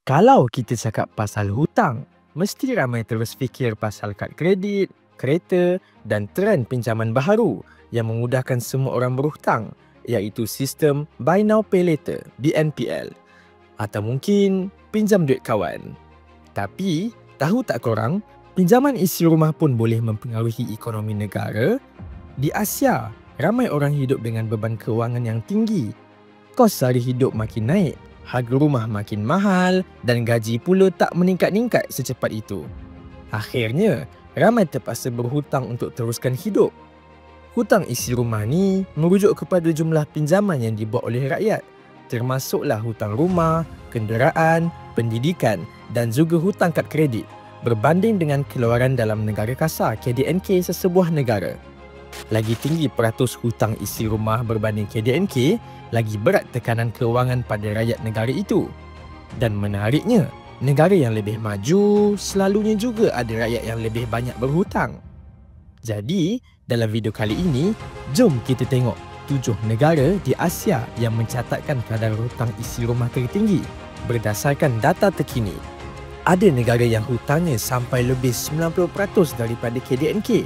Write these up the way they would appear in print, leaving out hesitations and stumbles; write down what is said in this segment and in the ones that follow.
Kalau kita cakap pasal hutang, mesti ramai terus fikir pasal kad kredit, kereta dan trend pinjaman baharu yang memudahkan semua orang berhutang, iaitu sistem Buy Now Pay Later (BNPL) atau mungkin pinjam duit kawan. Tapi, tahu tak korang, pinjaman isi rumah pun boleh mempengaruhi ekonomi negara? Di Asia, ramai orang hidup dengan beban kewangan yang tinggi. Kos sehari hidup makin naik, harga rumah makin mahal dan gaji pula tak meningkat-ningkat secepat itu. Akhirnya, ramai terpaksa berhutang untuk teruskan hidup. Hutang isi rumah ni merujuk kepada jumlah pinjaman yang dibuat oleh rakyat, termasuklah hutang rumah, kenderaan, pendidikan dan juga hutang kad kredit berbanding dengan keluaran dalam negara kasar KDNK sesebuah negara. Lagi tinggi peratus hutang isi rumah berbanding KDNK, lagi berat tekanan kewangan pada rakyat negara itu. Dan menariknya, negara yang lebih maju selalunya juga ada rakyat yang lebih banyak berhutang. Jadi, dalam video kali ini, jom kita tengok 7 negara di Asia yang mencatatkan kadar hutang isi rumah tertinggi berdasarkan data terkini. Ada negara yang hutangnya sampai lebih 90% daripada KDNK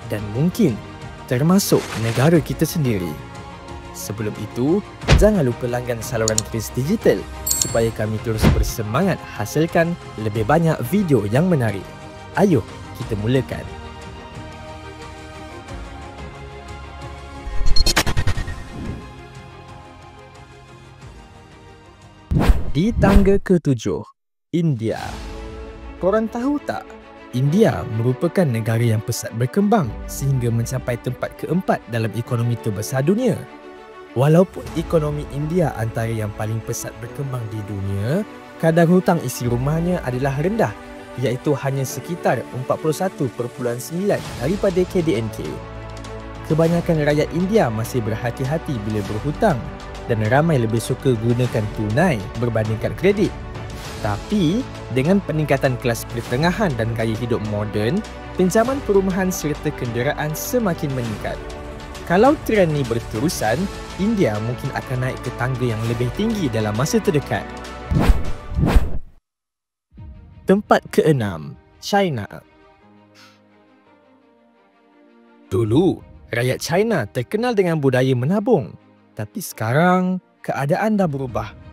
dan mungkin termasuk negara kita sendiri. Sebelum itu, jangan lupa langgan saluran Kris Digital supaya kami terus bersemangat hasilkan lebih banyak video yang menarik. Ayo, kita mulakan. Di tangga ke-7, India. Korang tahu tak? India merupakan negara yang pesat berkembang sehingga mencapai tempat keempat dalam ekonomi terbesar dunia. Walaupun ekonomi India antara yang paling pesat berkembang di dunia, kadar hutang isi rumahnya adalah rendah, iaitu hanya sekitar 41.9% daripada KDNK. Kebanyakan rakyat India masih berhati-hati bila berhutang dan ramai lebih suka gunakan tunai berbandingkan kredit. Tapi, dengan peningkatan kelas pertengahan dan gaya hidup moden, pinjaman perumahan serta kenderaan semakin meningkat. Kalau trend ni berterusan, India mungkin akan naik ke tangga yang lebih tinggi dalam masa terdekat. Tempat ke-6, China. Dulu, rakyat China terkenal dengan budaya menabung. Tapi sekarang, keadaan dah berubah.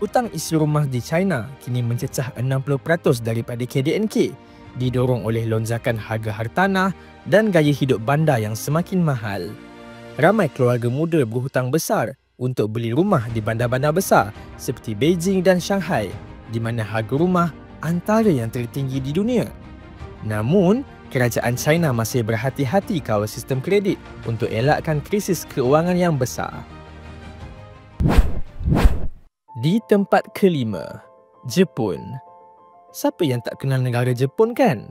Hutang isi rumah di China kini mencecah 60% daripada KDNK, didorong oleh lonjakan harga hartanah dan gaya hidup bandar yang semakin mahal. Ramai keluarga muda berhutang besar untuk beli rumah di bandar-bandar besar seperti Beijing dan Shanghai, di mana harga rumah antara yang tertinggi di dunia. Namun, kerajaan China masih berhati-hati kawal sistem kredit untuk elakkan krisis keuangan yang besar. Di tempat ke-5, Jepun. Siapa yang tak kenal negara Jepun kan?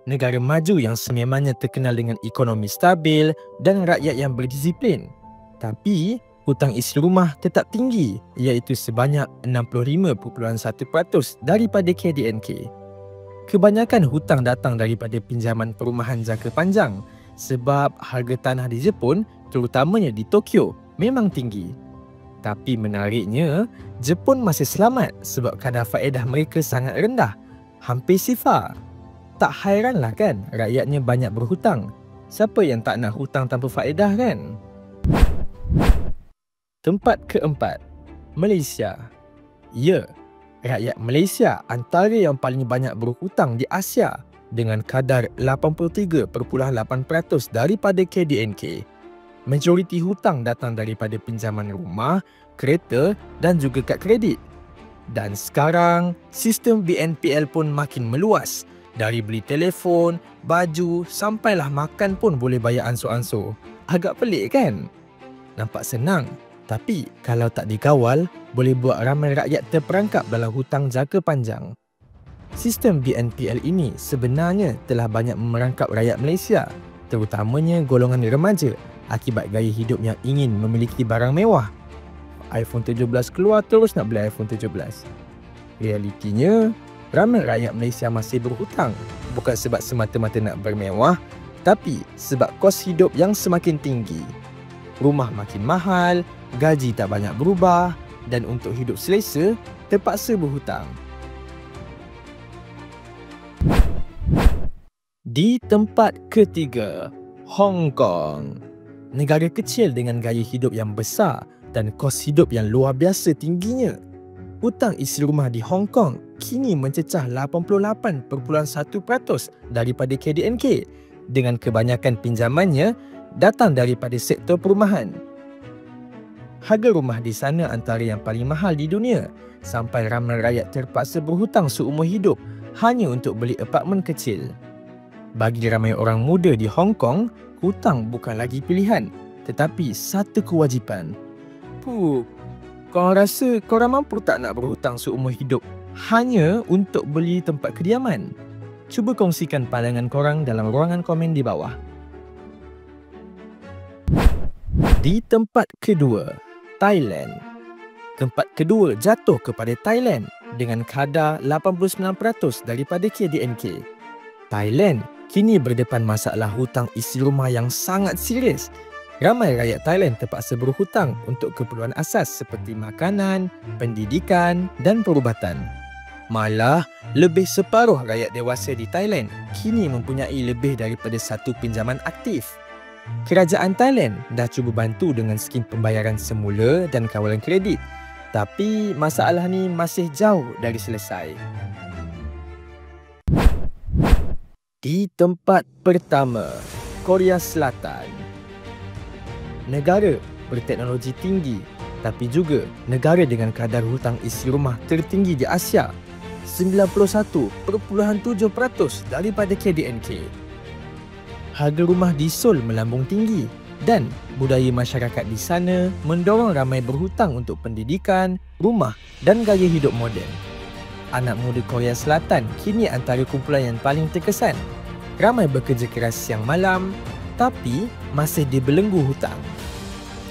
Negara maju yang sememangnya terkenal dengan ekonomi stabil dan rakyat yang berdisiplin. Tapi, hutang isi rumah tetap tinggi, iaitu sebanyak 65.1% daripada KDNK. Kebanyakan hutang datang daripada pinjaman perumahan jangka panjang sebab harga tanah di Jepun, terutamanya di Tokyo, memang tinggi. Tapi menariknya, Jepun masih selamat sebab kadar faedah mereka sangat rendah, hampir sifar. Tak hairanlah kan rakyatnya banyak berhutang. Siapa yang tak nak hutang tanpa faedah kan? Tempat ke-4, Malaysia. Ya, rakyat Malaysia antara yang paling banyak berhutang di Asia dengan kadar 83.8% daripada KDNK. Majoriti hutang datang daripada pinjaman rumah, kereta dan juga kad kredit. Dan sekarang, sistem BNPL pun makin meluas. Dari beli telefon, baju, sampailah makan pun boleh bayar ansur-ansur. Agak pelik kan? Nampak senang, tapi kalau tak dikawal, boleh buat ramai rakyat terperangkap dalam hutang jangka panjang. Sistem BNPL ini sebenarnya telah banyak memerangkap rakyat Malaysia, terutamanya golongan remaja, akibat gaya hidup yang ingin memiliki barang mewah. iPhone 17 keluar terus nak beli iPhone 17. Realitinya, ramai rakyat Malaysia masih berhutang, bukan sebab semata-mata nak bermewah, tapi sebab kos hidup yang semakin tinggi. Rumah makin mahal, gaji tak banyak berubah dan untuk hidup selesa, terpaksa berhutang. Di tempat ketiga, Hong Kong. Negara kecil dengan gaya hidup yang besar dan kos hidup yang luar biasa tingginya. Hutang isi rumah di Hong Kong kini mencecah 88.1% daripada KDNK, dengan kebanyakan pinjamannya datang daripada sektor perumahan. Harga rumah di sana antara yang paling mahal di dunia, sampai ramai rakyat terpaksa berhutang seumur hidup hanya untuk beli apartmen kecil. Bagi ramai orang muda di Hong Kong, hutang bukan lagi pilihan, tetapi satu kewajipan. Puh, korang rasa korang mampu tak nak berhutang seumur hidup hanya untuk beli tempat kediaman? Cuba kongsikan pandangan korang dalam ruangan komen di bawah. Di tempat kedua, Thailand. Tempat kedua jatuh kepada Thailand dengan kadar 89% daripada KDNK. Thailand kini berdepan masalah hutang isi rumah yang sangat serius. Ramai rakyat Thailand terpaksa berhutang untuk keperluan asas seperti makanan, pendidikan dan perubatan. Malah, lebih separuh rakyat dewasa di Thailand kini mempunyai lebih daripada satu pinjaman aktif. Kerajaan Thailand dah cuba bantu dengan skim pembayaran semula dan kawalan kredit, tapi masalah ni masih jauh dari selesai. Di tempat pertama, Korea Selatan. Negara berteknologi tinggi, tapi juga negara dengan kadar hutang isi rumah tertinggi di Asia, 91.7% daripada KDNK. Harga rumah di Seoul melambung tinggi dan budaya masyarakat di sana mendorong ramai berhutang untuk pendidikan, rumah dan gaya hidup moden. Anak muda Korea Selatan kini antara kumpulan yang paling terkesan. Ramai bekerja keras siang malam tapi masih dibelenggu hutang.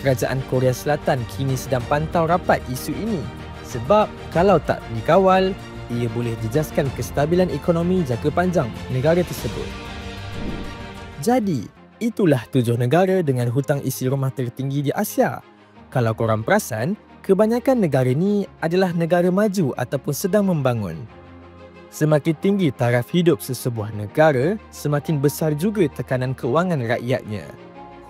Kerajaan Korea Selatan kini sedang pantau rapat isu ini sebab kalau tak dikawal, ia boleh jejaskan kestabilan ekonomi jangka panjang negara tersebut. Jadi, itulah 7 negara dengan hutang isi rumah tertinggi di Asia. Kalau korang perasan, kebanyakan negara ni adalah negara maju ataupun sedang membangun. Semakin tinggi taraf hidup sesebuah negara, semakin besar juga tekanan kewangan rakyatnya.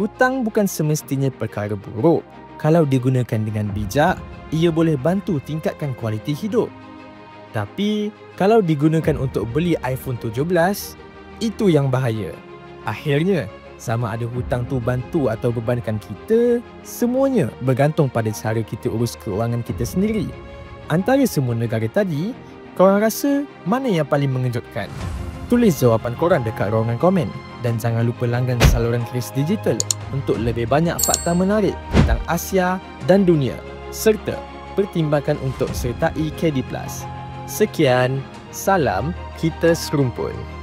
Hutang bukan semestinya perkara buruk. Kalau digunakan dengan bijak, ia boleh bantu tingkatkan kualiti hidup. Tapi, kalau digunakan untuk beli iPhone 17, itu yang bahaya. Akhirnya, sama ada hutang tu bantu atau bebankan kita, semuanya bergantung pada cara kita urus keuangan kita sendiri. Antara semua negara tadi, korang rasa mana yang paling mengejutkan? Tulis jawapan korang dekat ruangan komen dan jangan lupa langgan saluran Kris Digital untuk lebih banyak fakta menarik tentang Asia dan dunia serta pertimbangan untuk sertai KD+. Sekian, salam, kita serumpun.